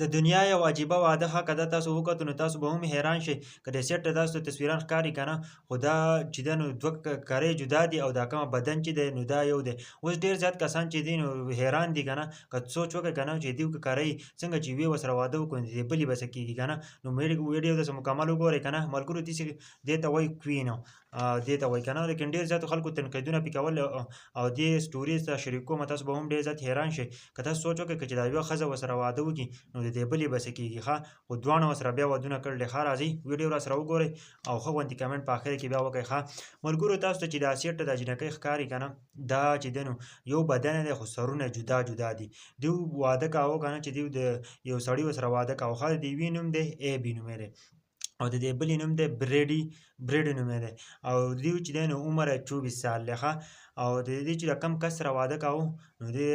د دنیا یو عجیبه واده ښه که دا تاسو وکتو نو تاسو به هم حیران شئ که د سیټ ته تاسو ته تصویرا ښکاري که نه خو دا چې دی نو دوه کرۍ جدا دي او دا کومه بدن چې دی نو دا یو دی. اوس ډېر زیات کسان چې دي نو حیران دي که نه که سوچ وکړئ که نه چې دوی که کرۍ څنګه چې یوې ورسره واده وکړو نو د دې بلې به څه کېږي که نه نو ویډیو داسې مکمل وګورئ که نه ملګرو داسې دې ته وایي کوینو دې ته وایي که نه لیکن ډېر زیاتو خلکو تنقیدونه پرې کول او دې سټوري ته شریک کومه تاسو به هم ډېر زیات حیران شئ که تاسو سوچ وکړئ که چې دا یوه ښځه ورسره واده وکړي نو د دې بلې به څه کېږي ښه خو دواړو ورسره بیا ودونه کړل ښه راځئ ویډیو راسره وګورئ او ښه غوندې کمنټ په اخر کې بیا وکړئ ښه ملګرو تاسو ته چې دا سیټ ته دا جنکۍ ښکاري که نه دا چې دی نو یو بدن دی خو سرونه جدا جدا دي دوی واده کاوه که نه چې دوی د یو سړي ورسره واده کاوه ښه د یوې نوم دی ایبي نومې دی او د دې بلې نوم دی بریډي نومې دی او دوی چې دی نو عمر یې 24 سال دی ښه او د دې چې د کم کس سره واده کاوه نو دی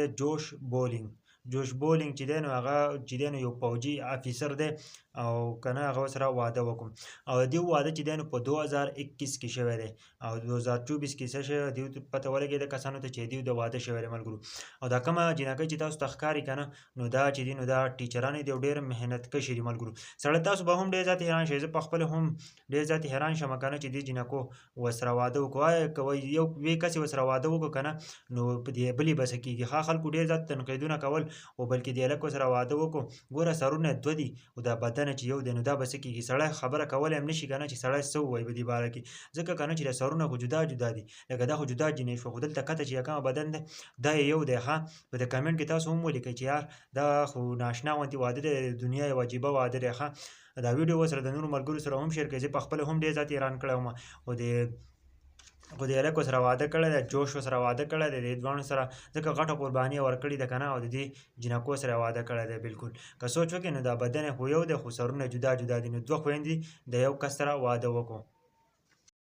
جوش بولینګ چې دی نو هغه چې دی نو یو پوجي افیسر دی او که نه هغه سره واده وکړو او د دې واده چې دی نو په 2021 کې شوی دی او 2024 کې څه شوی دوی ته پته ولګېده کسانو ته چې دوی د واده شوی دی ملګرو او دا کومه جنکۍ چې تاسو ته ښکاري که نه نو دا چې دی نو دا ټیچرانې دي او ډېر محنت کشې دي ملګرو سړی تاسو به هم ډېر زیات حیران شئ زه په خپله هم ډېر زیات حیران شم که نه چې دې جنکو ورسره واده وکړو آیا که یوې کسې ورسره واده وکړو که نه نو په دې بلې به څه کېږي ښه خلکو ډېر زیات تنقیدونه کول او بلکې دې هلک ورسره واده وکړو ګوره سرونه یې 2 دي او دا بدن چې یو دی نو دا به څه کېږي سړی خبره کولی هم نه شي که نه چې سړی څه ووایي په دې باره کې ځکه که نه چې دا سرونه خو جدا جدا دي لکه دا خو جدا جینۍ شوه خو دلته کته چې کومه بدن دی دا یې یو دی ښه په د کمنټ کې تاسو هم ولیکئ چې یار دا خو ناشنا غوندې واده دی د دنیا یو عجیبه واده دی ښه دا ویډیو ورسره د نورو ملګرو سره هم شیر کړئ زه په خپله هم ډېر زیات حیران کړی وم خو د هلک ورسره واده کړی دی جوش ورسره واده کړی دی د دواړو سره ځکه غټه قرباني یې ورکړې ده که نه او د دې جنکو سره یې واده کړی دی بالکل که سوچ وکړئ نو دا بدن یې خو یو دی خو سرونه جدا جدا دي نو 2 خویندې د یو کس سره واده وکړو